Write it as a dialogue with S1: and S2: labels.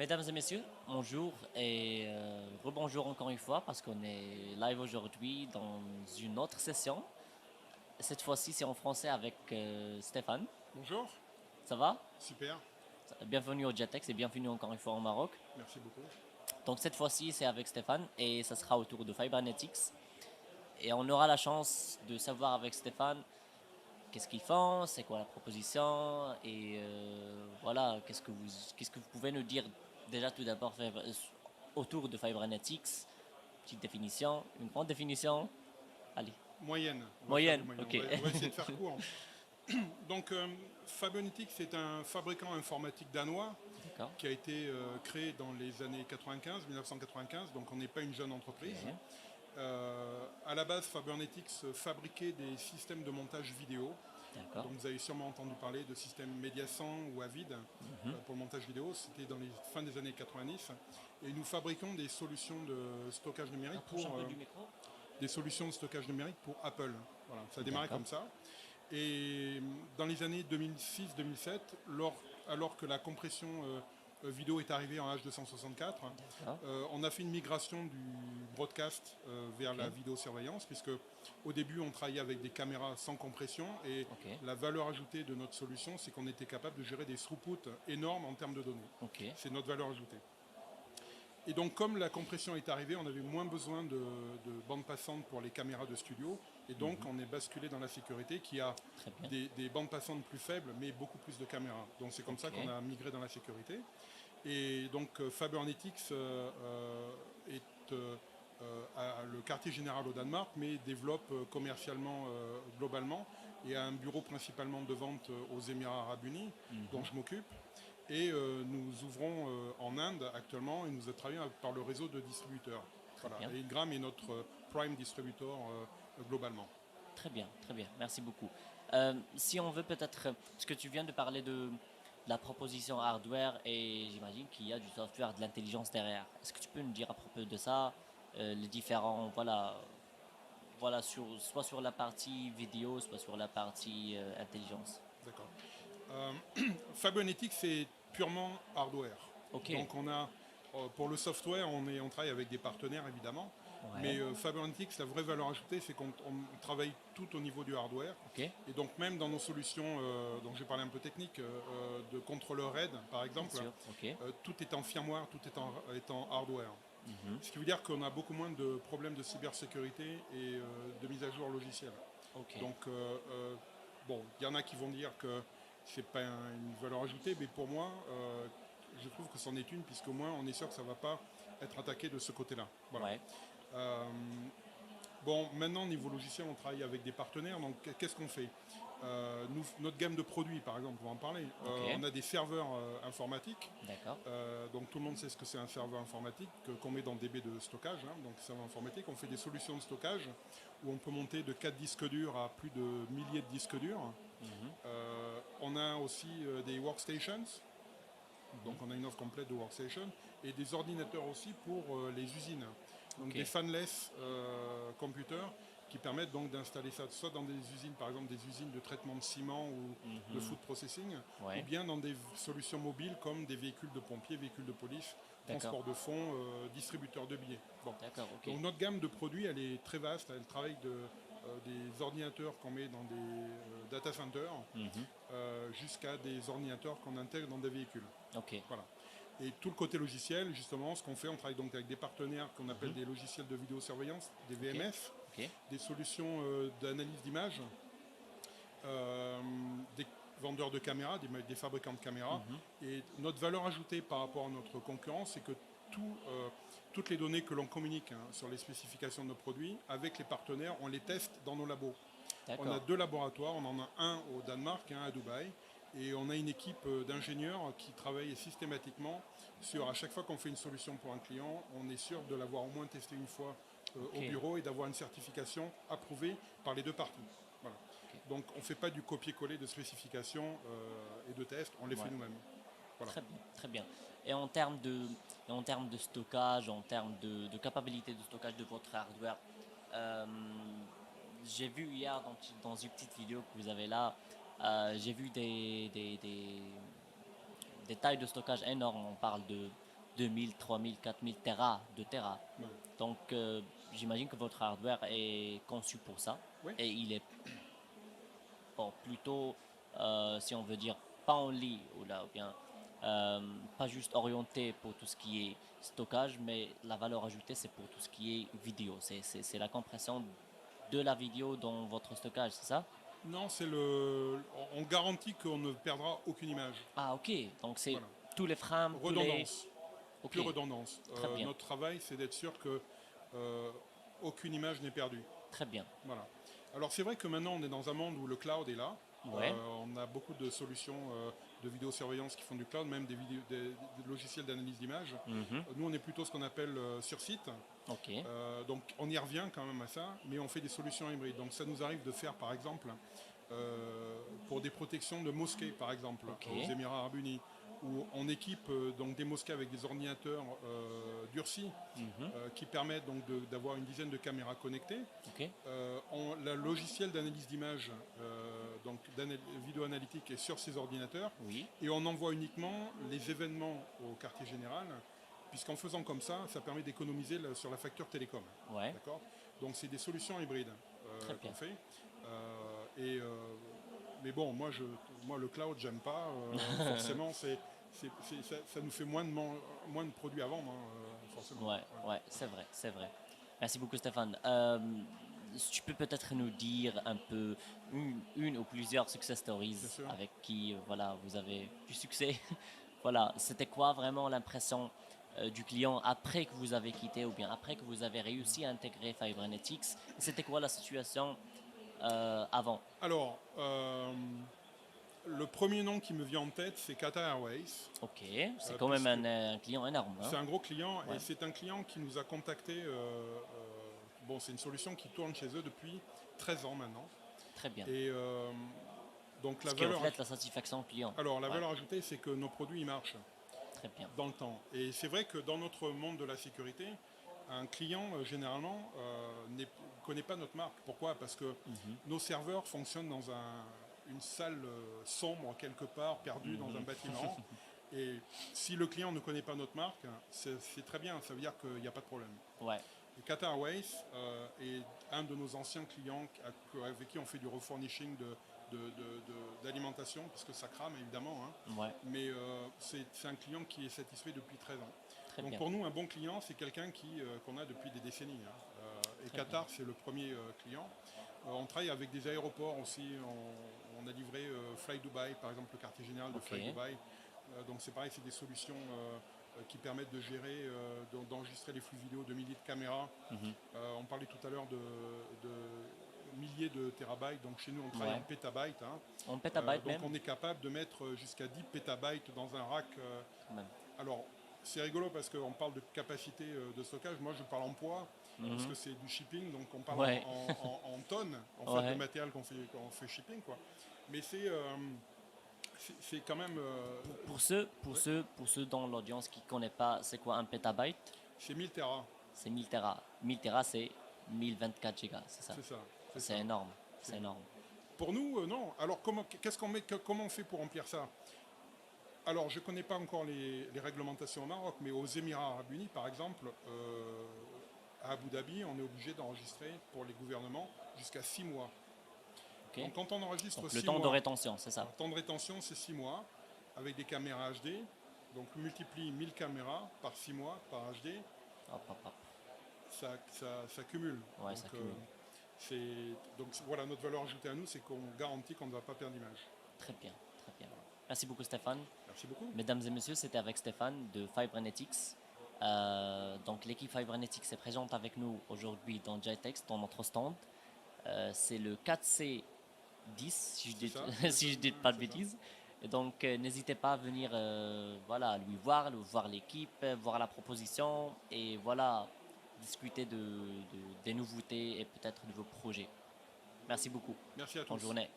S1: Mesdames et messieurs, bonjour et rebonjour encore une fois parce qu'on est live aujourd'hui dans une autre session. Cette fois-ci, c'est en français avec Stéphane.
S2: Bonjour,
S1: Ça va?
S2: super,
S1: Bienvenue au Jetex et bienvenue encore une fois au Maroc.
S2: merci beaucoup.
S1: Donc cette fois-ci, c'est avec Stéphane et ça sera autour de Fibernetics. Et on aura la chance de savoir avec Stéphane qu'est-ce qu'ils font, c'est quoi la proposition et voilà, qu'est-ce que vous pouvez nous dire déjà tout d'abord autour de Fibernetics, petite définition, une grande définition, allez,
S2: Moyenne, on va faire du
S1: moyenne,
S2: moyen,
S1: ok,
S2: on va essayer de faire court. Donc, Fabonetics est un fabricant informatique danois
S1: d'accord,
S2: qui a été créé dans les années 95, 1995, donc on n'est pas une jeune entreprise.
S1: ok,
S2: À la base, Fabonetics fabriquait des systèmes de montage vidéo.
S1: d'accord,
S2: Donc vous avez sûrement entendu parler de systèmes Mediasan ou Avid pour le montage vidéo. C'était dans les fins des années 90. Et nous fabriquons des solutions de stockage numérique
S1: approche un peu du micro,
S2: pour Apple. Voilà, ça a démarré
S1: d'accord,
S2: comme ça. Et dans les années 2006-2007, alors que la compression vidéo est arrivée en H264,
S1: d'accord,
S2: on a fait une migration du broadcast vers la
S1: ok,
S2: vidéosurveillance, puisque au début on travaillait avec des caméras sans compression, et
S1: ok,
S2: la valeur ajoutée de notre solution, c'est qu'on était capable de gérer des throughputs énormes en termes de données.
S1: ok,
S2: C'est notre valeur ajoutée. Et donc, comme la compression est arrivée, on avait moins besoin de bandes passantes pour les caméras de studio. Et donc, on est basculé dans la sécurité qui a
S1: très bien,
S2: des bandes passantes plus faibles, mais beaucoup plus de caméras. Donc, c'est comme ça
S1: ok,
S2: qu'on a migré dans la sécurité. Et donc, Fabernetics est le quartier général au Danemark, mais développe commercialement globalement et a un bureau principalement de vente aux Émirats arabes unis, dont je m'occupe. Et nous ouvrons en Inde actuellement et nous travaillons par le réseau de distributeurs.
S1: très
S2: Voilà.
S1: bien.
S2: Et Ingram est notre prime distributor globalement.
S1: Très bien, très bien. Merci beaucoup. Si on veut peut-être, parce que tu viens de parler de la proposition hardware et j'imagine qu'il y a du software, de l'intelligence derrière. Est-ce que tu peux nous dire à propos de ça, les différents, voilà, soit sur la partie vidéo, soit sur la partie intelligence.
S2: D'accord. Fabonetics, c'est purement hardware.
S1: Ok,
S2: Donc on a, pour le software, on travaille avec des partenaires évidemment.
S1: ouais,
S2: Mais Fabonetics, la vraie valeur ajoutée, c'est qu'on travaille tout au niveau du hardware.
S1: ok,
S2: Et donc même dans nos solutions, dont j'ai parlé un peu technique, de contrôleur RAID par
S1: bien
S2: exemple,
S1: sûr, ok,
S2: tout est en firmware, tout est en hardware. Ce qui veut dire qu'on a beaucoup moins de problèmes de cybersécurité et de mise à jour logicielle.
S1: ok,
S2: Donc, bon, il y en a qui vont dire que c'est pas une valeur ajoutée, mais pour moi, je trouve que c'en est une, puisqu'au moins on est sûr que ça ne va pas être attaqué de ce côté-là. Voilà.
S1: ouais,
S2: Euh, bon, maintenant, au niveau logiciel, on travaille avec des partenaires, donc qu'est-ce qu'on fait? Notre gamme de produits, par exemple, on va en parler.
S1: ok,
S2: On a des serveurs informatiques.
S1: d'accord,
S2: Donc tout le monde sait ce que c'est un serveur informatique qu'on met dans des baies de stockage. Donc serveur informatique, on fait des solutions de stockage où on peut monter de 4 disques durs à plus de milliers de disques durs. On a aussi des workstations, donc on a une offre complète de workstations, et des ordinateurs aussi pour les usines. Donc
S1: ok,
S2: des fanless computers qui permettent donc d'installer ça soit dans des usines, par exemple des usines de traitement de ciment ou de food processing, ou
S1: ouais,
S2: bien dans des solutions mobiles comme des véhicules de pompiers, véhicules de police,
S1: d'accord,
S2: transport de fonds, distributeurs de billets. Bon.
S1: d'accord, ok,
S2: Donc notre gamme de produits, elle est très vaste. Elle travaille des ordinateurs qu'on met dans des data centers jusqu'à des ordinateurs qu'on intègre dans des véhicules.
S1: ok,
S2: Voilà. Et tout le côté logiciel, justement, ce qu'on fait, on travaille donc avec des partenaires qu'on appelle des logiciels de vidéosurveillance, des
S1: ok,
S2: VMS,
S1: ok,
S2: des solutions d'analyse d'image, des vendeurs de caméras, des fabricants de caméras. Et notre valeur ajoutée par rapport à notre concurrence, c'est que toutes les données que l'on communique sur les spécifications de nos produits, avec les partenaires, on les teste dans nos labos. On a
S1: d'accord,
S2: 2 laboratoires, on en a un au Danemark et un à Dubaï. Et on a une équipe d'ingénieurs qui travaille systématiquement sur, à chaque fois qu'on fait une solution pour un client, on est sûr de l'avoir au moins testé une fois au
S1: ok,
S2: bureau et d'avoir une certification approuvée par les deux parties. Voilà.
S1: ok.
S2: Donc on ne fait pas du copier-coller de spécifications et de tests, on les fait
S1: Ouais.
S2: nous-mêmes. Voilà.
S1: Très bien, très bien. Et en termes de stockage, en termes de capacité de stockage de votre hardware, euh, j'ai vu hier dans une petite vidéo que vous avez là, j'ai vu des tailles de stockage énormes. On parle de 2000, 3000, 4000 Tera, de Tera.
S2: Ouais.
S1: Donc, j'imagine que votre hardware est conçu pour ça.
S2: Oui.
S1: Et il est bon, plutôt, si on veut dire, pas en lit ou là, ou bien pas juste orienté pour tout ce qui est stockage, mais la valeur ajoutée, c'est pour tout ce qui est vidéo. C'est la compression de la vidéo dans votre stockage, c'est ça?
S2: Non, on garantit qu'on ne perdra aucune image.
S1: Ah, ok. Donc, c'est
S2: Voilà.
S1: tous les frames, tous les...
S2: Redondance,
S1: Ok,
S2: pure redondance.
S1: très bien,
S2: Notre travail, c'est d'être sûr que aucune image n'est perdue.
S1: très bien.
S2: Voilà. Alors c'est vrai que maintenant on est dans un monde où le cloud est là.
S1: Ouais.
S2: On a beaucoup de solutions de vidéosurveillance qui font du cloud, même des logiciels d'analyse d'image.
S1: Mhm.
S2: Nous on est plutôt ce qu'on appelle sur site.
S1: Ok,
S2: Donc on y revient quand même à ça, mais on fait des solutions hybrides. Donc ça nous arrive de faire par exemple pour des protections de mosquées par exemple
S1: Ok.
S2: aux Émirats Arabes Unis, où on équipe donc des mosquées avec des ordinateurs durcis
S1: Mhm.
S2: qui permettent donc d'avoir une dizaine de caméras connectées.
S1: Ok,
S2: Le logiciel d'analyse d'image, donc vidéo analytique, est sur ces ordinateurs
S1: oui,
S2: et on envoie uniquement les événements au quartier général, puisqu'en faisant comme ça permet d'économiser sur la facture télécom.
S1: ouais,
S2: D'accord. Donc c'est des solutions hybrides
S1: très bien.
S2: qu'on fait. Mais bon, moi le cloud, j'aime pas. Forcément, ça nous fait moins de produits à vendre, hein, forcément.
S1: Ouais,
S2: Ouais.
S1: ouais, c'est vrai, c'est vrai. Merci beaucoup Stéphane. Tu peux peut-être nous dire un peu une ou plusieurs success stories
S2: Bien sûr.
S1: avec qui voilà, vous avez du succès. Voilà, c'était quoi vraiment l'impression du client après que vous avez quitté ou bien après que vous avez réussi à intégrer Fibronetics? C'était quoi la situation avant?
S2: Alors, le premier nom qui me vient en tête, c'est Qatar Airways.
S1: Ok, c'est quand même
S2: Puisque
S1: un client énorme, hein?
S2: c'est un gros client
S1: Ouais,
S2: et c'est un client qui nous a contacté. Bon, c'est une solution qui tourne chez eux depuis 13 ans maintenant.
S1: très bien.
S2: Et donc
S1: Ce qui reflète la satisfaction client.
S2: la
S1: Ouais,
S2: valeur ajoutée, c'est que nos produits ils marchent
S1: très bien.
S2: dans le temps. Et c'est vrai que dans notre monde de la sécurité, un client généralement ne connaît pas notre marque. Pourquoi? Parce que
S1: Mhm,
S2: nos serveurs fonctionnent dans une salle sombre quelque part, perdue dans un
S1: mhm.
S2: bâtiment. Et si le client ne connaît pas notre marque, c'est très bien, ça veut dire qu'il n'y a pas de problème.
S1: Ouais,
S2: Et Qatar Airways est un de nos anciens clients avec qui on fait du refurnishing d'alimentation, parce que ça crame évidemment, hein.
S1: ouais,
S2: Mais c'est un client qui est satisfait depuis 13 ans.
S1: très
S2: Donc
S1: bien,
S2: pour nous, un bon client, c'est quelqu'un qu'on a depuis des décennies, hein. Et
S1: très bien.
S2: Qatar, c'est le premier client. On travaille avec des aéroports aussi. On a livré Fly Dubai, par exemple, le quartier général de
S1: Ok,
S2: Fly Dubai. Donc c'est pareil, c'est des solutions qui permettent de gérer, d'enregistrer les flux vidéo de milliers de caméras.
S1: mhm,
S2: On parlait tout à l'heure de milliers de terabytes. Donc chez nous, on travaille
S1: ouais.
S2: en pétabytes, hein.
S1: En pétabyte
S2: Donc
S1: même,
S2: on est capable de mettre jusqu'à 10 pétabytes dans un rack.
S1: quand même.
S2: Alors c'est rigolo parce qu'on parle de capacité de stockage. Moi, je parle en poids parce que
S1: Mhm,
S2: c'est du shipping. Donc on parle
S1: ouais,
S2: en tonnes en fait, de
S1: ouais.
S2: matériel qu'on fait shipping, quoi. Mais c'est quand même... ouais,
S1: Pour ceux dans l'audience qui ne connaissent pas, c'est quoi un pétabyte?
S2: c'est 1000 Tera.
S1: C'est 1000 Tera. 1000 Tera, c'est 1024 gigas, c'est ça.
S2: C'est ça. C'est ça.
S1: C'est énorme,
S2: C'est
S1: c'est
S2: énorme.
S1: énorme.
S2: Pour nous, non. Alors comment on fait pour remplir ça? Alors, je ne connais pas encore les réglementations au Maroc, mais aux Émirats Arabes Unis, par exemple, à Abu Dhabi, on est obligé d'enregistrer pour les gouvernements jusqu'à 6 mois.
S1: Ok.
S2: Donc, quand on enregistre
S1: Donc le
S2: 6
S1: temps de
S2: mois,
S1: rétention, c'est ça.
S2: le temps de rétention, c'est 6 mois, avec des caméras HD. Donc, multiplie 1000 caméras par 6 mois, par HD,
S1: Hop, hop, hop.
S2: ça cumule.
S1: Ouais, ça cumule.
S2: Donc, voilà, notre valeur ajoutée à nous, c'est qu'on garantit qu'on ne va pas perdre d'image.
S1: Très bien, très bien. Merci beaucoup Stéphane.
S2: Merci beaucoup.
S1: Mesdames et messieurs, c'était avec Stéphane de Fibronetics. Donc l'équipe Fibronetics est présente avec nous aujourd'hui dans JTEX, dans notre stand. C'est le 4C10, si je
S2: C'est
S1: dis,
S2: ça,
S1: si je dis
S2: ouais,
S1: pas de
S2: c'est ça.
S1: bêtises. Et donc n'hésitez pas à venir voilà, lui voir l'équipe, voir la proposition et voilà, discuter des nouveautés et peut-être de vos projets. Merci beaucoup.
S2: Merci à
S1: Bonne
S2: tous.
S1: journée.